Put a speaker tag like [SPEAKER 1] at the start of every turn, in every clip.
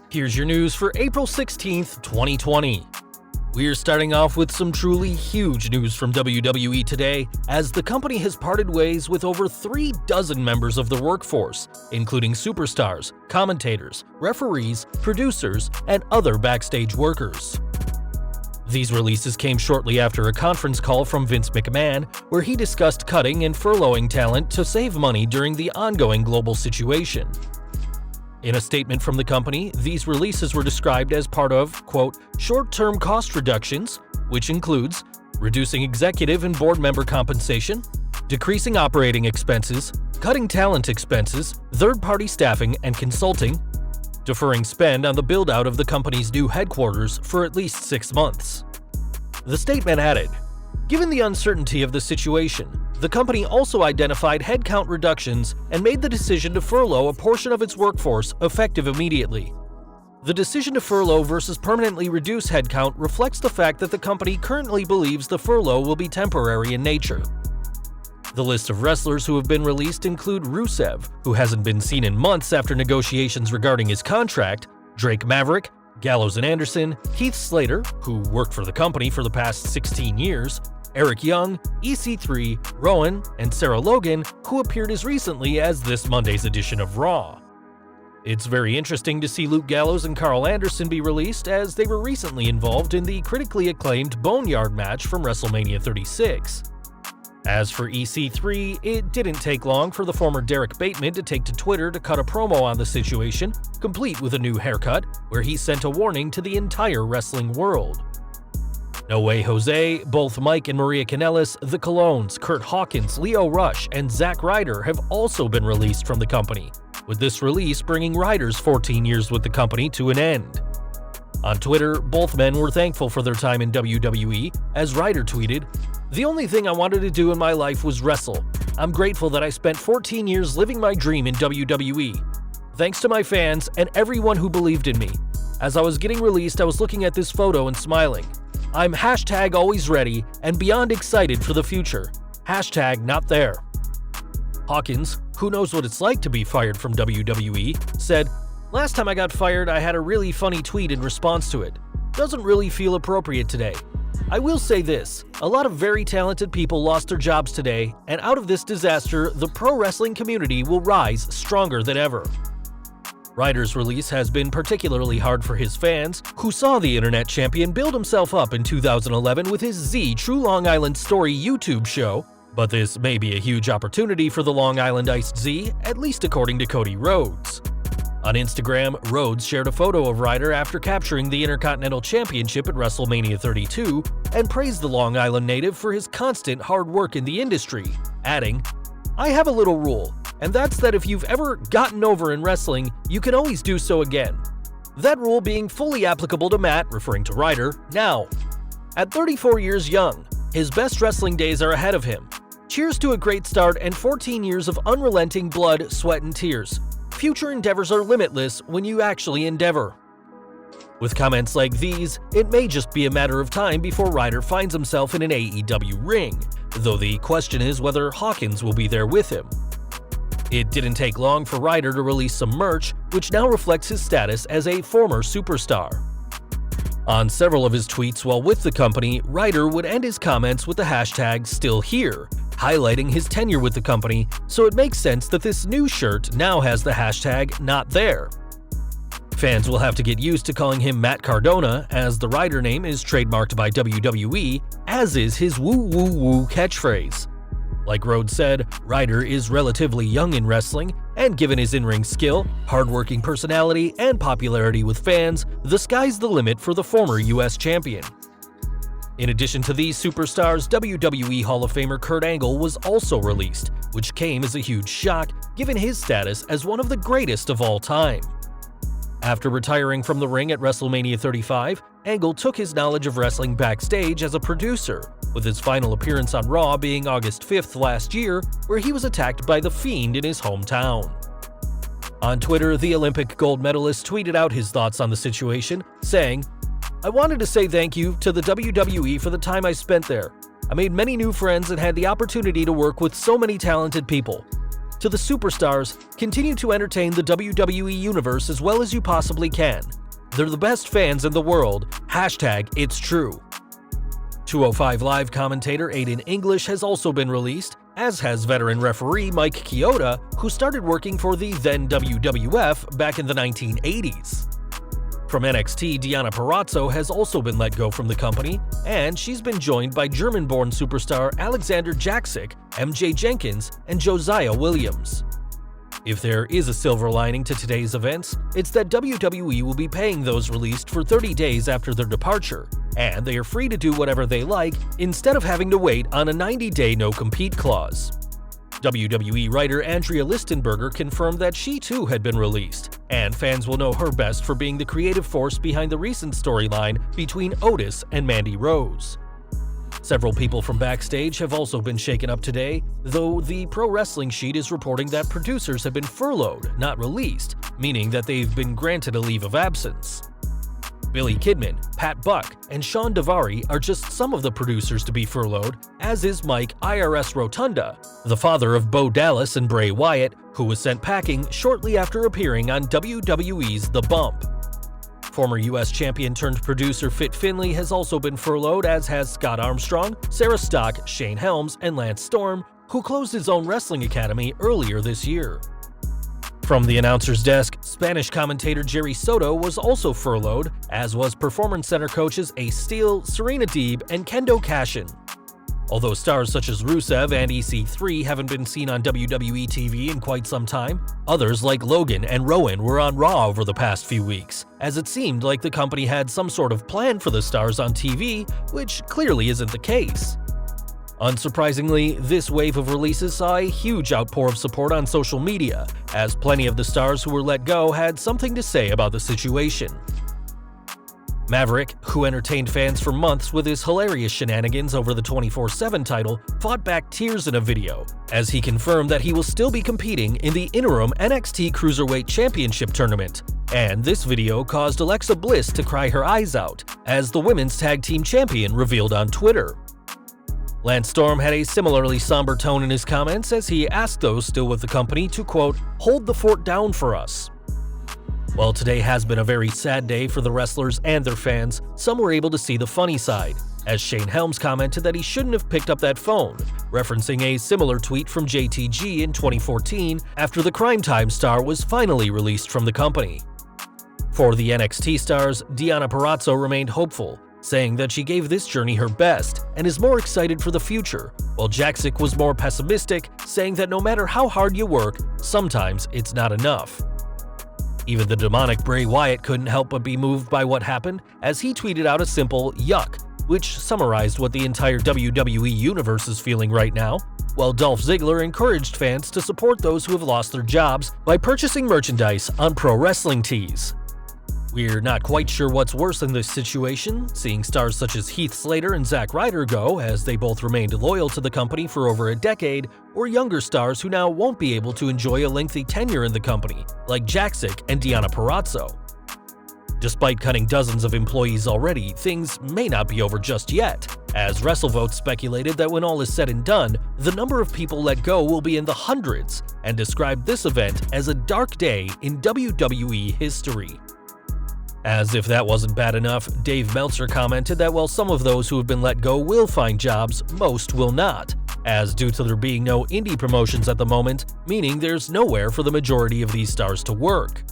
[SPEAKER 1] Here's your news for April 16th, 2020. We're starting off with some truly huge news from WWE today, as the company has parted ways with over 36 members of the workforce, including superstars, commentators, referees, producers, and other backstage workers. These releases came shortly after a conference call from Vince McMahon, where he discussed cutting and furloughing talent to save money during the ongoing global situation. In a statement from the company, these releases were described as part of, quote, short-term cost reductions, which includes reducing executive and board member compensation, decreasing operating expenses, cutting talent expenses, third-party staffing and consulting, deferring spend on the build-out of the company's new headquarters for at least 6 months. The statement added, given the uncertainty of the situation, the company also identified headcount reductions and made the decision to furlough a portion of its workforce effective immediately. The decision to furlough versus permanently reduce headcount reflects the fact that the company currently believes the furlough will be temporary in nature. The list of wrestlers who have been released include Rusev, who hasn't been seen in months after negotiations regarding his contract, Drake Maverick, Gallows and Anderson, Heath Slater, who worked for the company for the past 16 years, Eric Young, EC3, Rowan, and Sarah Logan, who appeared as recently as this Monday's edition of Raw. It's very interesting to see Luke Gallows and Carl Anderson be released, as they were recently involved in the critically acclaimed Boneyard match from WrestleMania 36. As for EC3, it didn't take long for the former Derek Bateman to take to Twitter to cut a promo on the situation, complete with a new haircut, where he sent a warning to the entire wrestling world. No Way Jose, both Mike and Maria Kanellis, The Colognes, Kurt Hawkins, Lio Rush, and Zack Ryder have also been released from the company, with this release bringing Ryder's 14 years with the company to an end. On Twitter, both men were thankful for their time in WWE, as Ryder tweeted, "The only thing I wanted to do in my life was wrestle. I'm grateful that I spent 14 years living my dream in WWE. Thanks to my fans and everyone who believed in me. As I was getting released, I was looking at this photo and smiling. I'm #always ready and beyond excited for the future. #not there." Hawkins, who knows what it's like to be fired from WWE, said, "Last time I got fired, I had a really funny tweet in response to it. Doesn't really feel appropriate today. I will say this, a lot of very talented people lost their jobs today, and out of this disaster, the pro wrestling community will rise stronger than ever." Ryder's release has been particularly hard for his fans, who saw the internet champion build himself up in 2011 with his Z True Long Island Story YouTube show, but this may be a huge opportunity for the Long Island Iced Z, at least according to Cody Rhodes. On Instagram, Rhodes shared a photo of Ryder after capturing the Intercontinental Championship at WrestleMania 32 and praised the Long Island native for his constant hard work in the industry, adding, "I have a little rule, and that's that if you've ever gotten over in wrestling, you can always do so again. That rule being fully applicable to Matt," referring to Ryder, "now. At 34 years young, his best wrestling days are ahead of him. Cheers to a great start and 14 years of unrelenting blood, sweat, and tears. Future endeavors are limitless when you actually endeavor." With comments like these, it may just be a matter of time before Ryder finds himself in an AEW ring, though the question is whether Hawkins will be there with him. It didn't take long for Ryder to release some merch, which now reflects his status as a former superstar. On several of his tweets while with the company, Ryder would end his comments with the hashtag #StillHere, highlighting his tenure with the company, so it makes sense that this new shirt now has the hashtag #NotThere. Fans will have to get used to calling him Matt Cardona, as the Ryder name is trademarked by WWE, as is his woo woo woo catchphrase. Like Rhodes said, Ryder is relatively young in wrestling, and given his in-ring skill, hard-working personality, and popularity with fans, the sky's the limit for the former US champion. In addition to these superstars, WWE Hall of Famer Kurt Angle was also released, which came as a huge shock given his status as one of the greatest of all time. After retiring from the ring at WrestleMania 35, Angle took his knowledge of wrestling backstage as a producer, with his final appearance on Raw being August 5th last year, where he was attacked by The Fiend in his hometown. On Twitter, the Olympic gold medalist tweeted out his thoughts on the situation, saying, "I wanted to say thank you to the WWE for the time I spent there. I made many new friends and had the opportunity to work with so many talented people. To the superstars, continue to entertain the WWE Universe as well as you possibly can. they're the best fans in the world. #It'sTrue. 205 Live commentator Aiden English has also been released, as has veteran referee Mike Chioda, who started working for the then WWF back in the 1980s. From NXT, Deonna Purrazzo has also been let go from the company, and she's been joined by German-born superstar Alexander Jaksic, MJ Jenkins, and Josiah Williams. If there is a silver lining to today's events, it's that WWE will be paying those released for 30 days after their departure, and they are free to do whatever they like instead of having to wait on a 90-day no-compete clause. WWE writer Andrea Listenberger confirmed that she too had been released, and fans will know her best for being the creative force behind the recent storyline between Otis and Mandy Rose. Several people from Backstage have also been shaken up today, though the Pro Wrestling Sheet is reporting that producers have been furloughed, not released, meaning that they've been granted a leave of absence. Billy Kidman, Pat Buck, and Sean Daivari are just some of the producers to be furloughed, as is Mike IRS Rotunda, the father of Bo Dallas and Bray Wyatt, who was sent packing shortly after appearing on WWE's The Bump. Former US champion turned producer Fit Finlay has also been furloughed, as has Scott Armstrong, Sarah Stock, Shane Helms, and Lance Storm, who closed his own wrestling academy earlier this year. From the announcer's desk, Spanish commentator Jerry Soto was also furloughed, as was Performance Center coaches Ace Steel, Serena Deeb, and Kendo Kashin. Although stars such as Rusev and EC3 haven't been seen on WWE TV in quite some time, others like Logan and Rowan were on Raw over the past few weeks, as it seemed like the company had some sort of plan for the stars on TV, which clearly isn't the case. Unsurprisingly, this wave of releases saw a huge outpour of support on social media, as plenty of the stars who were let go had something to say about the situation. Maverick, who entertained fans for months with his hilarious shenanigans over the 24/7 title, fought back tears in a video, as he confirmed that he will still be competing in the interim NXT Cruiserweight Championship tournament, and this video caused Alexa Bliss to cry her eyes out, as the women's tag team champion revealed on Twitter. Lance Storm had a similarly somber tone in his comments as he asked those still with the company to, quote, "hold the fort down for us." While today has been a very sad day for the wrestlers and their fans, some were able to see the funny side, as Shane Helms commented that he shouldn't have picked up that phone, referencing a similar tweet from JTG in 2014 after the Crime Time star was finally released from the company. For the NXT stars, Deonna Purrazzo remained hopeful, saying that she gave this journey her best and is more excited for the future, while Jaksic was more pessimistic, saying that no matter how hard you work, sometimes it's not enough. Even the demonic Bray Wyatt couldn't help but be moved by what happened, as he tweeted out a simple "yuck," which summarized what the entire WWE universe is feeling right now, while Dolph Ziggler encouraged fans to support those who have lost their jobs by purchasing merchandise on Pro Wrestling Tees. We're not quite sure what's worse in this situation, seeing stars such as Heath Slater and Zack Ryder go, as they both remained loyal to the company for over a decade, or younger stars who now won't be able to enjoy a lengthy tenure in the company, like Jaksic and Deonna Purrazzo. Despite cutting dozens of employees already, things may not be over just yet, as WrestleVote speculated that when all is said and done, the number of people let go will be in the hundreds, and described this event as a dark day in WWE history. As if that wasn't bad enough, Dave Meltzer commented that while some of those who have been let go will find jobs, most will not, as due to there being no indie promotions at the moment, meaning there's nowhere for the majority of these stars to work.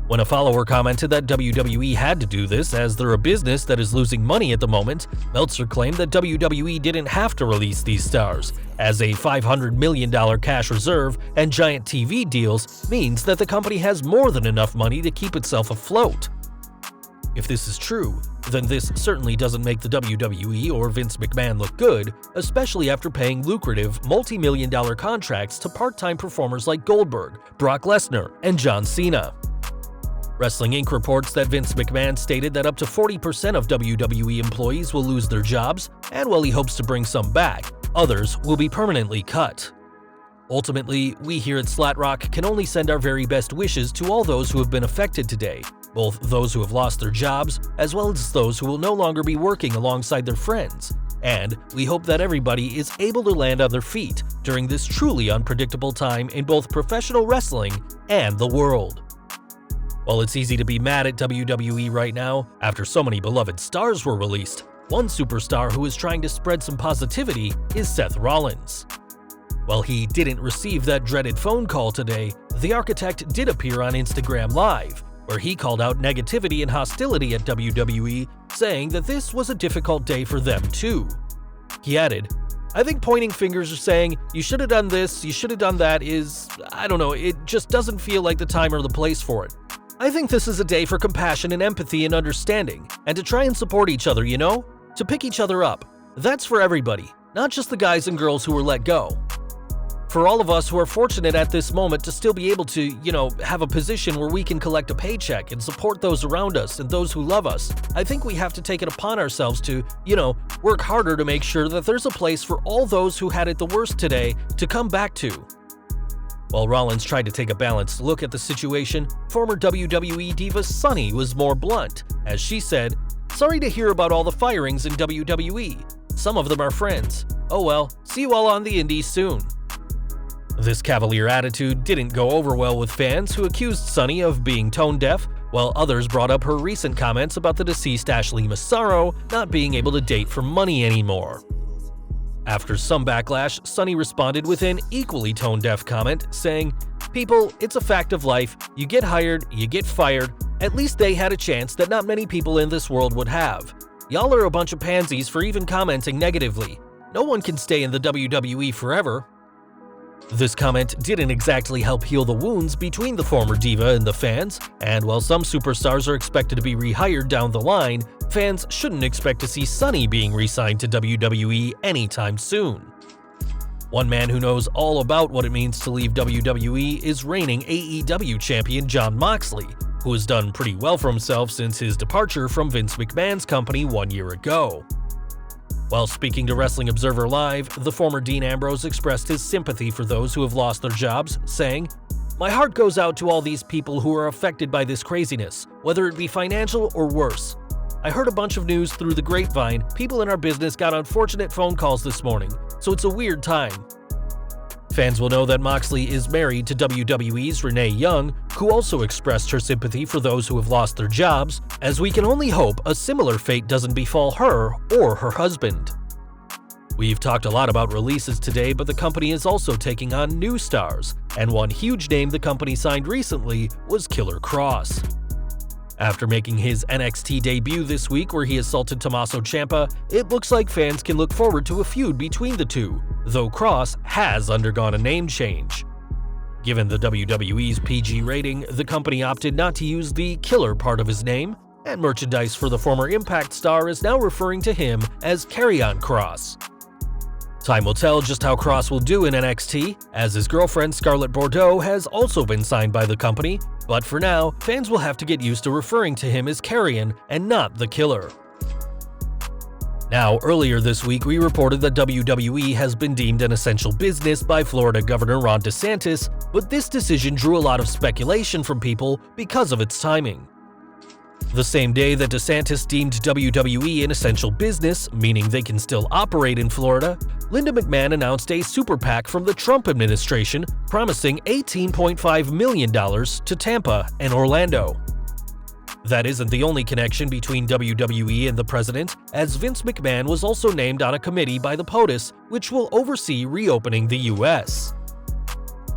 [SPEAKER 1] When a follower commented that WWE had to do this as they're a business that is losing money at the moment, Meltzer claimed that WWE didn't have to release these stars, as a $500 million cash reserve and giant TV deals means that the company has more than enough money to keep itself afloat. If this is true, then this certainly doesn't make the WWE or Vince McMahon look good, especially after paying lucrative, multi-million-dollar contracts to part-time performers like Goldberg, Brock Lesnar, and John Cena. Wrestling Inc. reports that Vince McMahon stated that up to 40% of WWE employees will lose their jobs, and while he hopes to bring some back, others will be permanently cut. Ultimately, we here at SlatRock can only send our very best wishes to all those who have been affected today, both those who have lost their jobs, as well as those who will no longer be working alongside their friends. And we hope that everybody is able to land on their feet during this truly unpredictable time in both professional wrestling and the world. While it's easy to be mad at WWE right now, after so many beloved stars were released, one superstar who is trying to spread some positivity is Seth Rollins. While he didn't receive that dreaded phone call today, the architect did appear on Instagram Live, where he called out negativity and hostility at WWE, saying that this was a difficult day for them too. He added, "I think pointing fingers or saying, you should have done this, you should have done that is, I don't know, it just doesn't feel like the time or the place for it. I think this is a day for compassion and empathy and understanding, and to try and support each other, you know? To pick each other up. That's for everybody, not just the guys and girls who were let go. For all of us who are fortunate at this moment to still be able to, have a position where we can collect a paycheck and support those around us and those who love us, I think we have to take it upon ourselves to, work harder to make sure that there's a place for all those who had it the worst today to come back to." While Rollins tried to take a balanced look at the situation, former WWE diva Sunny was more blunt, as she said, "Sorry to hear about all the firings in WWE. Some of them are friends. Oh well, see you all on the indies soon." This cavalier attitude didn't go over well with fans who accused Sunny of being tone-deaf, while others brought up her recent comments about the deceased Ashley Massaro not being able to date for money anymore. After some backlash, Sunny responded with an equally tone-deaf comment, saying, "People, it's a fact of life. You get hired, you get fired. At least they had a chance that not many people in this world would have. Y'all are a bunch of pansies for even commenting negatively. No one can stay in the WWE forever." This comment didn't exactly help heal the wounds between the former diva and the fans, and while some superstars are expected to be rehired down the line, fans shouldn't expect to see Sunny being re-signed to WWE anytime soon. One man who knows all about what it means to leave WWE is reigning AEW champion Jon Moxley, who has done pretty well for himself since his departure from Vince McMahon's company 1 year ago. While speaking to Wrestling Observer Live, the former Dean Ambrose expressed his sympathy for those who have lost their jobs, saying, "My heart goes out to all these people who are affected by this craziness, whether it be financial or worse. I heard a bunch of news through the grapevine. People in our business got unfortunate phone calls this morning, so it's a weird time." Fans will know that Moxley is married to WWE's Renee Young, who also expressed her sympathy for those who have lost their jobs, as we can only hope a similar fate doesn't befall her or her husband. We've talked a lot about releases today, but the company is also taking on new stars, and one huge name the company signed recently was Killer Kross. After making his NXT debut this week where he assaulted Tommaso Ciampa, it looks like fans can look forward to a feud between the two, though Kross has undergone a name change. Given the WWE's PG rating, the company opted not to use the Killer part of his name, and merchandise for the former Impact star is now referring to him as Carry-On Kross. Time will tell just how Kross will do in NXT, as his girlfriend Scarlett Bordeaux has also been signed by the company, but for now, fans will have to get used to referring to him as Carrion and not the Killer. Now, earlier this week, we reported that WWE has been deemed an essential business by Florida Governor Ron DeSantis, but this decision drew a lot of speculation from people because of its timing. The same day that DeSantis deemed WWE an essential business, meaning they can still operate in Florida, Linda McMahon announced a super PAC from the Trump administration promising $18.5 million to Tampa and Orlando. That isn't the only connection between WWE and the president, as Vince McMahon was also named on a committee by the POTUS, which will oversee reopening the U.S.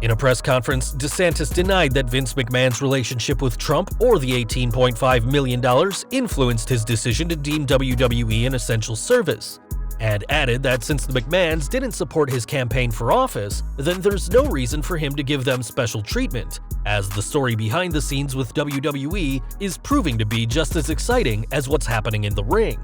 [SPEAKER 1] In a press conference, DeSantis denied that Vince McMahon's relationship with Trump or the $18.5 million influenced his decision to deem WWE an essential service, and added that since the McMahons didn't support his campaign for office, then there's no reason for him to give them special treatment, as the story behind the scenes with WWE is proving to be just as exciting as what's happening in the ring.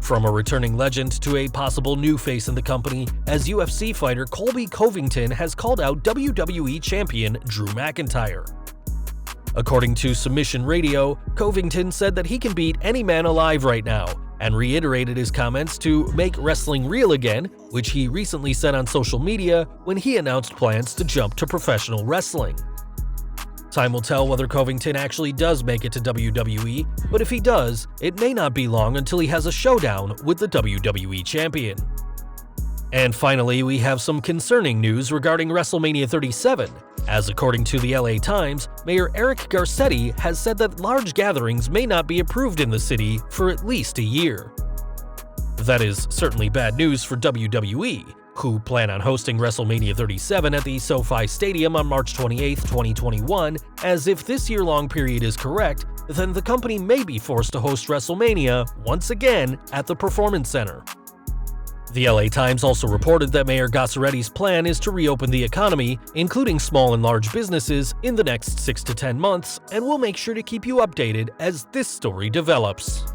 [SPEAKER 1] From a returning legend to a possible new face in the company, as UFC fighter Colby Covington has called out WWE champion Drew McIntyre. According to Submission Radio, Covington said that he can beat any man alive right now, and reiterated his comments to make wrestling real again, which he recently said on social media when he announced plans to jump to professional wrestling. Time will tell whether Covington actually does make it to WWE, but if he does, it may not be long until he has a showdown with the WWE champion. And finally, we have some concerning news regarding WrestleMania 37, as according to the LA Times, Mayor Eric Garcetti has said that large gatherings may not be approved in the city for at least a year. That is certainly bad news for WWE, who plan on hosting WrestleMania 37 at the SoFi Stadium on March 28, 2021, as if this year-long period is correct, then the company may be forced to host WrestleMania once again at the Performance Center. The LA Times also reported that Mayor Garcetti's plan is to reopen the economy, including small and large businesses, in the next 6 to 10 months, and we'll make sure to keep you updated as this story develops.